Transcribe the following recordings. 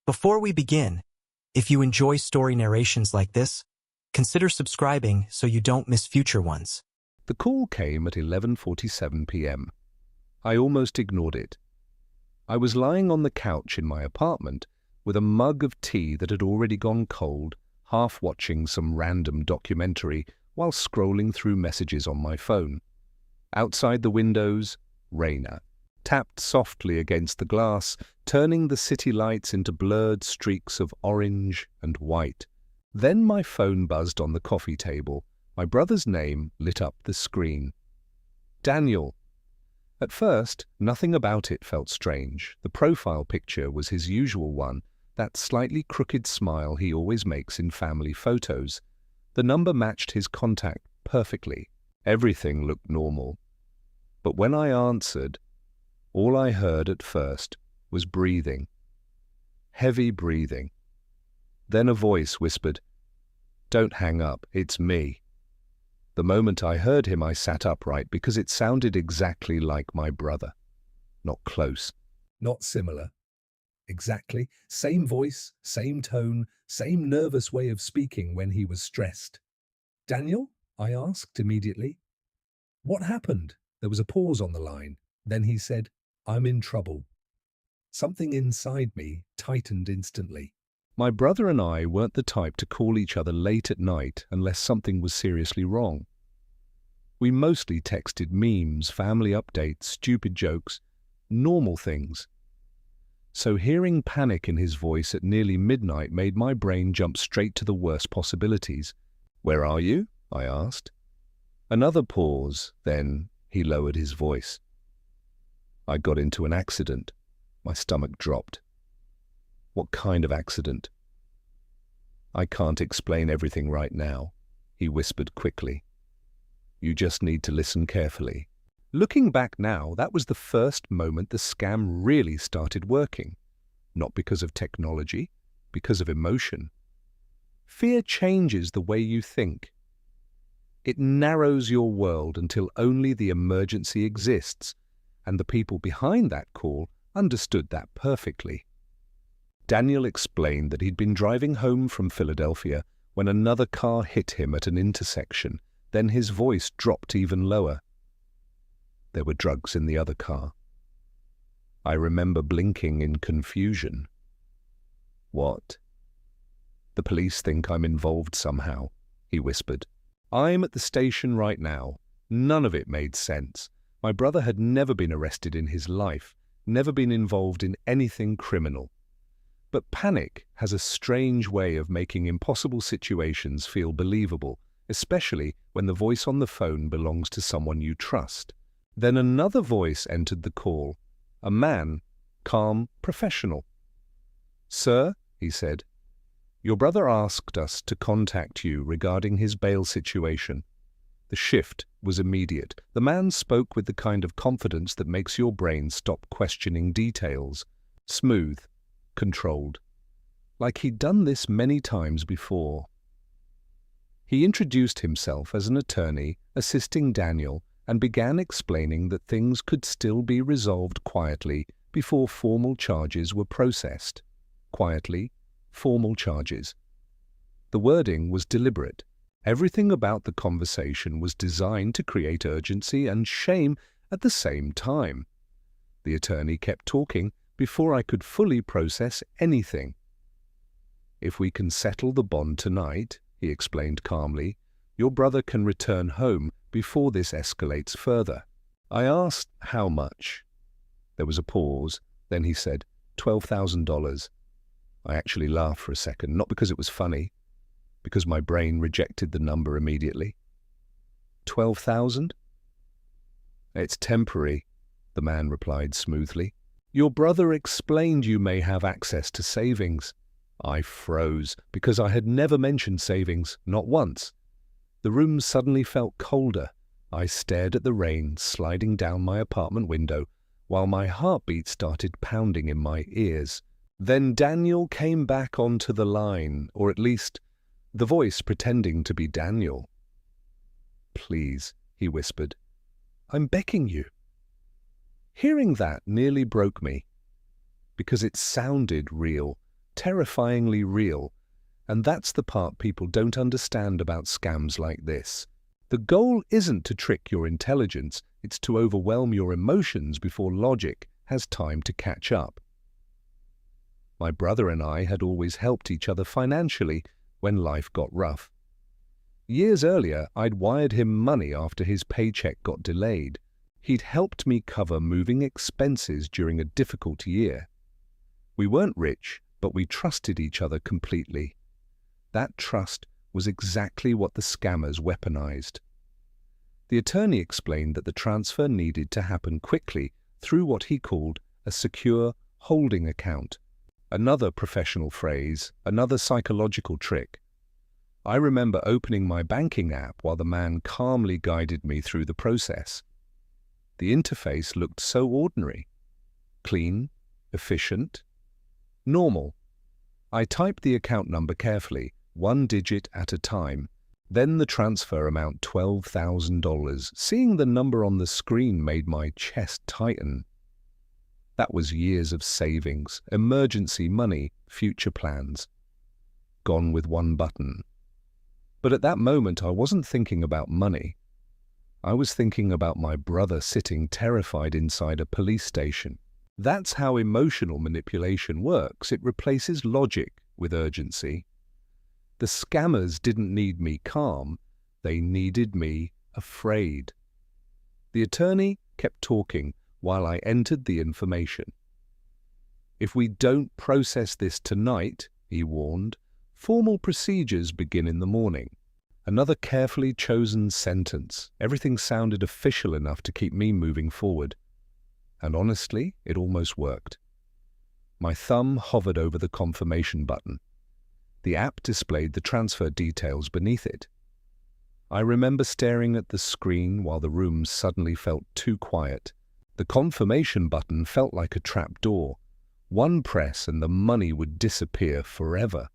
Before we begin, if you enjoy story narrations like this, consider subscribing so you don't miss future ones. The call came at 11:47 p.m. I almost ignored it. I was lying on the couch in my apartment with a mug of tea that had already gone cold, half watching some random documentary while scrolling through messages on my phone. Outside the windows, rain tapped softly against the glass, turning the city lights into blurred streaks of orange and white. Then my phone buzzed on the coffee table. My brother's name lit up the screen. Daniel. At first, nothing about it felt strange. The profile picture was his usual one, that slightly crooked smile he always makes in family photos. The number matched his contact perfectly. Everything looked normal. But when I answered, all I heard at first was breathing. Heavy breathing. Then a voice whispered, "Don't hang up, it's me." The moment I heard him, I sat upright because it sounded exactly like my brother. Not close. Not similar. Exactly. Same voice, same tone, same nervous way of speaking when he was stressed. "Daniel?" I asked immediately. "What happened?" There was a pause on the line. Then he said, "I'm in trouble." Something inside me tightened instantly. My brother and I weren't the type to call each other late at night unless something was seriously wrong. We mostly texted memes, family updates, stupid jokes, normal things. So hearing panic in his voice at nearly midnight made my brain jump straight to the worst possibilities. "Where are you?" I asked. Another pause, then he lowered his voice. "I got into an accident." My stomach dropped. "What kind of accident?" "I can't explain everything right now," he whispered quickly. "You just need to listen carefully." Looking back now, that was the first moment the scam really started working. Not because of technology, because of emotion. Fear changes the way you think. It narrows your world until only the emergency exists, and the people behind that call understood that perfectly. Daniel explained that he'd been driving home from Philadelphia when another car hit him at an intersection. Then his voice dropped even lower. There were drugs in the other car. I remember blinking in confusion. "What?" "The police think I'm involved somehow," he whispered. "I'm at the station right now." None of it made sense. My brother had never been arrested in his life, never been involved in anything criminal. But panic has a strange way of making impossible situations feel believable, especially when the voice on the phone belongs to someone you trust. Then another voice entered the call, a man, calm, professional. "Sir," he said, "your brother asked us to contact you regarding his bail situation." The shift was immediate. The man spoke with the kind of confidence that makes your brain stop questioning details. Smooth, controlled. Like he'd done this many times before. He introduced himself as an attorney assisting Daniel and began explaining that things could still be resolved quietly before formal charges were processed. Quietly, formal charges. The wording was deliberate. Everything about the conversation was designed to create urgency and shame at the same time. The attorney kept talking before I could fully process anything. "If we can settle the bond tonight," he explained calmly, "your brother can return home before this escalates further." I asked how much. There was a pause. Then he said, $12,000. I actually laughed for a second, not because it was funny, because my brain rejected the number immediately. 12,000? "It's temporary," the man replied smoothly. "Your brother explained you may have access to savings." I froze, because I had never mentioned savings, not once. The room suddenly felt colder. I stared at the rain sliding down my apartment window, while my heartbeat started pounding in my ears. Then Daniel came back onto the line, or at least the voice pretending to be Daniel. "Please," he whispered. "I'm begging you." Hearing that nearly broke me, because it sounded real. terrifyingly real. And that's the part people don't understand about scams like this. The goal isn't to trick your intelligence, it's to overwhelm your emotions before logic has time to catch up. My brother and I had always helped each other financially when life got rough. Years earlier, I'd wired him money after his paycheck got delayed. He'd helped me cover moving expenses during a difficult year. We weren't rich, but we trusted each other completely. That trust was exactly what the scammers weaponized. The attorney explained that the transfer needed to happen quickly through what he called a secure holding account. Another professional phrase, another psychological trick. I remember opening my banking app while the man calmly guided me through the process. The interface looked so ordinary. Clean, efficient, normal. I typed the account number carefully, one digit at a time, then the transfer amount $12,000. Seeing the number on the screen made my chest tighten. That was years of savings, emergency money, future plans. Gone with one button. But at that moment I wasn't thinking about money. I was thinking about my brother sitting terrified inside a police station. That's how emotional manipulation works. It replaces logic with urgency. The scammers didn't need me calm, they needed me afraid. The attorney kept talking while I entered the information. If we don't process this tonight, he warned, formal procedures begin in the morning. Another carefully chosen sentence. Everything sounded official enough to keep me moving forward. And honestly, it almost worked. My thumb hovered over the confirmation button. The app displayed the transfer details beneath it. I remember staring at the screen while the room suddenly felt too quiet. The confirmation button felt like a trap door. One press and the money would disappear forever.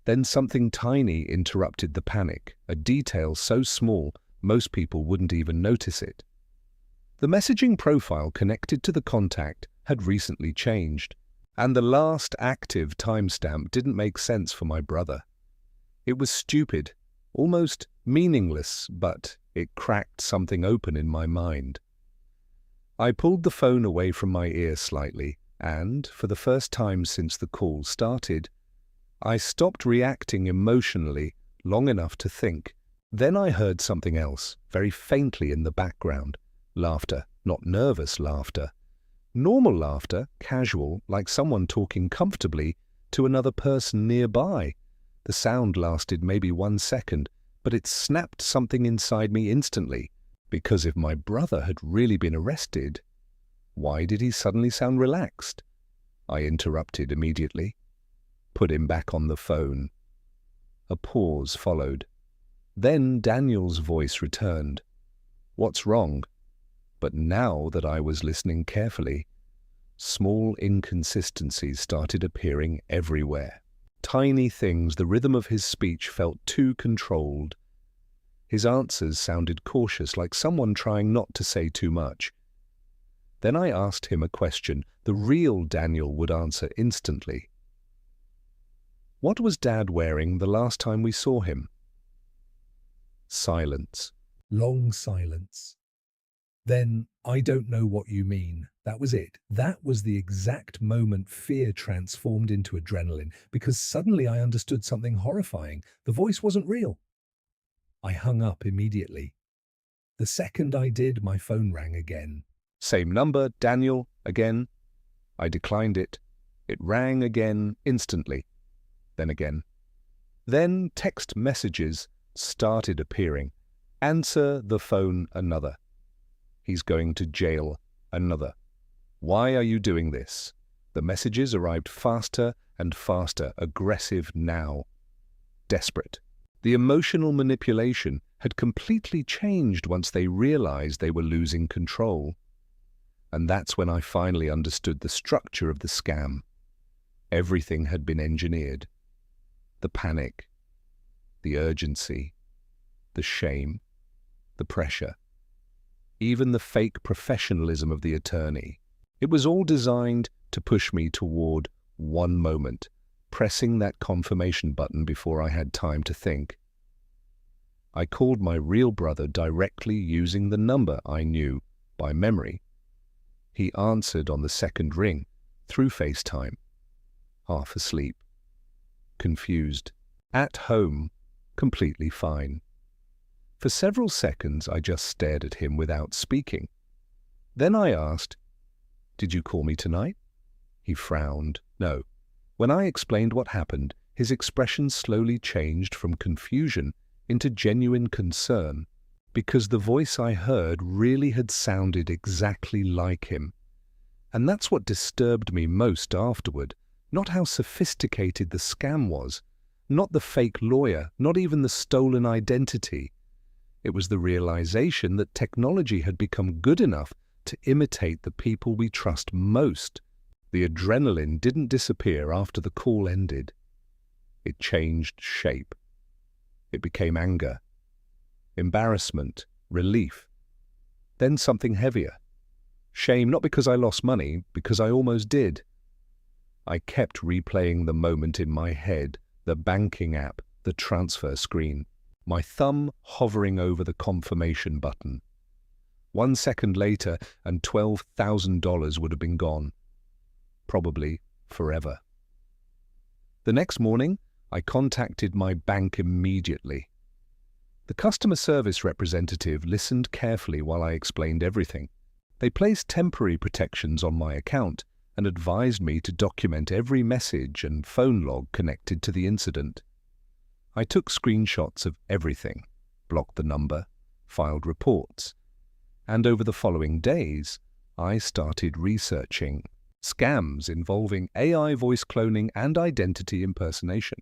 Then something tiny interrupted the panic, a detail so small most people wouldn't even notice it. The messaging profile connected to the contact had recently changed, and the last active timestamp didn't make sense for my brother. It was stupid, almost meaningless, but it cracked something open in my mind. I pulled the phone away from my ear slightly, and, for the first time since the call started, I stopped reacting emotionally long enough to think. Then I heard something else, very faintly in the background. Laughter, not nervous laughter. Normal laughter, casual, like someone talking comfortably to another person nearby. The sound lasted maybe 1 second, but it snapped something inside me instantly. Because if my brother had really been arrested, why did he suddenly sound relaxed? I interrupted immediately. Put him back on the phone. A pause followed. Then Daniel's voice returned. What's wrong? But now that I was listening carefully, small inconsistencies started appearing everywhere. Tiny things, the rhythm of his speech felt too controlled. His answers sounded cautious, like someone trying not to say too much. Then I asked him a question the real Daniel would answer instantly. What was Dad wearing the last time we saw him? Silence. Long silence. Then, I don't know what you mean. That was it. That was the exact moment fear transformed into adrenaline, because suddenly I understood something horrifying. The voice wasn't real. I hung up immediately. The second I did, my phone rang again. Same number, Daniel, again. I declined it. It rang again instantly. Then again. Then text messages started appearing. Answer the phone, another. He's going to jail, another. Why are you doing this? The messages arrived faster and faster, aggressive now. Desperate. The emotional manipulation had completely changed once they realized they were losing control. And that's when I finally understood the structure of the scam. Everything had been engineered. The panic, the urgency, the shame, the pressure, even the fake professionalism of the attorney. It was all designed to push me toward one moment, pressing that confirmation button before I had time to think. I called my real brother directly using the number I knew by memory. He answered on the second ring through FaceTime, half asleep, confused, at home, completely fine. For several seconds, I just stared at him without speaking. Then I asked, "Did you call me tonight?" He frowned. No. When I explained what happened, his expression slowly changed from confusion into genuine concern, because the voice I heard really had sounded exactly like him. And that's what disturbed me most afterward, not how sophisticated the scam was, not the fake lawyer, not even the stolen identity. It was the realization that technology had become good enough to imitate the people we trust most. The adrenaline didn't disappear after the call ended. It changed shape. It became anger, embarrassment, relief, then something heavier. Shame, not because I lost money, because I almost did. I kept replaying the moment in my head, the banking app, the transfer screen, my thumb hovering over the confirmation button. 1 second later, and $12,000 would have been gone. Probably forever. The next morning, I contacted my bank immediately. The customer service representative listened carefully while I explained everything. They placed temporary protections on my account and advised me to document every message and phone log connected to the incident. I took screenshots of everything, blocked the number, filed reports, and over the following days, I started researching scams involving AI voice cloning and identity impersonation.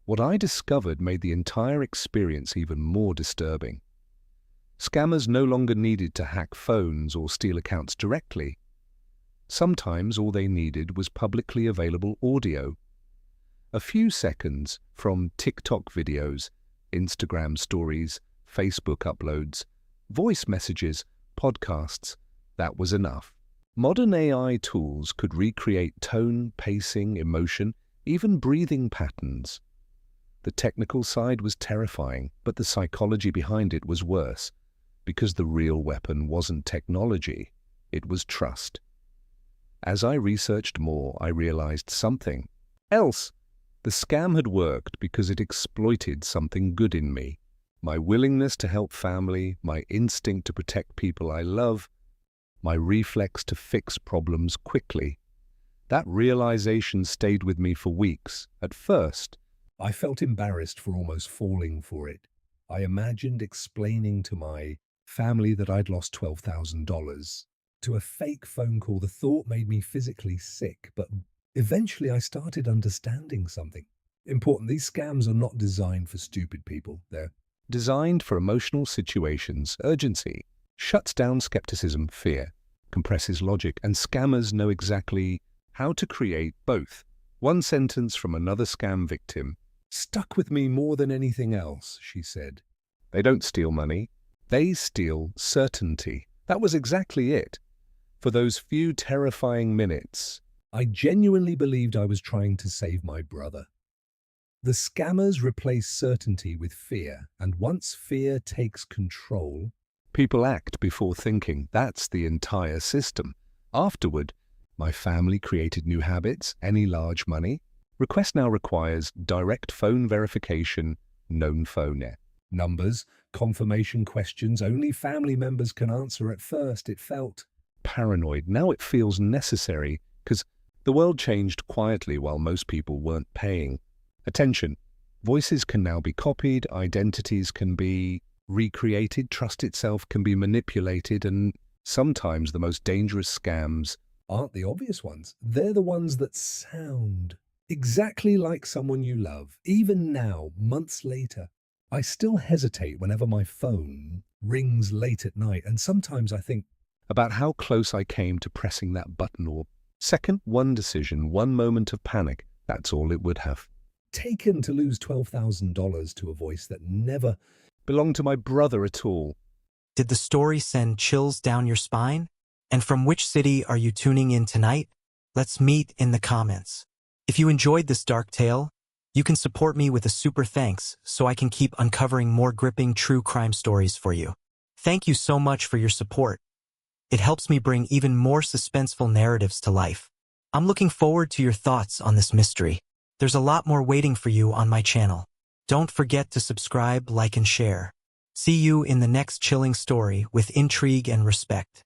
What I discovered made the entire experience even more disturbing. Scammers no longer needed to hack phones or steal accounts directly. Sometimes all they needed was publicly available audio. A few seconds from TikTok videos, Instagram stories, Facebook uploads, voice messages, podcasts, that was enough. Modern AI tools could recreate tone, pacing, emotion, even breathing patterns. The technical side was terrifying, but the psychology behind it was worse, because the real weapon wasn't technology, it was trust. As I researched more, I realized something else. The scam had worked because it exploited something good in me. My willingness to help family, my instinct to protect people I love, my reflex to fix problems quickly. That realization stayed with me for weeks. At first, I felt embarrassed for almost falling for it. I imagined explaining to my family that I'd lost $12,000 to a fake phone call. The thought made me physically sick, but eventually I started understanding something important. These scams are not designed for stupid people. They're designed for emotional situations, urgency, shuts down skepticism, fear, compresses logic, and scammers know exactly how to create both. One sentence from another scam victim stuck with me more than anything else, she said. They don't steal money, they steal certainty. That was exactly it. For those few terrifying minutes, I genuinely believed I was trying to save my brother. The scammers replace certainty with fear, and once fear takes control, people act before thinking. That's the entire system. Afterward, my family created new habits, any large money. Request now requires direct phone verification, known phone numbers, confirmation questions only family members can answer. At first, it felt paranoid. Now it feels necessary, because the world changed quietly while most people weren't paying attention. Voices can now be copied, identities can be recreated, trust itself can be manipulated, and sometimes the most dangerous scams aren't the obvious ones. They're the ones that sound exactly like someone you love. Even now, months later, I still hesitate whenever my phone rings late at night, and sometimes I think about how close I came to pressing that button. Or second, one decision, one moment of panic, that's all it would have taken to lose $12,000 to a voice that never belonged to my brother at all. Did the story send chills down your spine? And from which city are you tuning in tonight? Let's meet in the comments. If you enjoyed this dark tale, you can support me with a super thanks so I can keep uncovering more gripping true crime stories for you. Thank you so much for your support. It helps me bring even more suspenseful narratives to life. I'm looking forward to your thoughts on this mystery. There's a lot more waiting for you on my channel. Don't forget to subscribe, like, and share. See you in the next chilling story with intrigue and respect.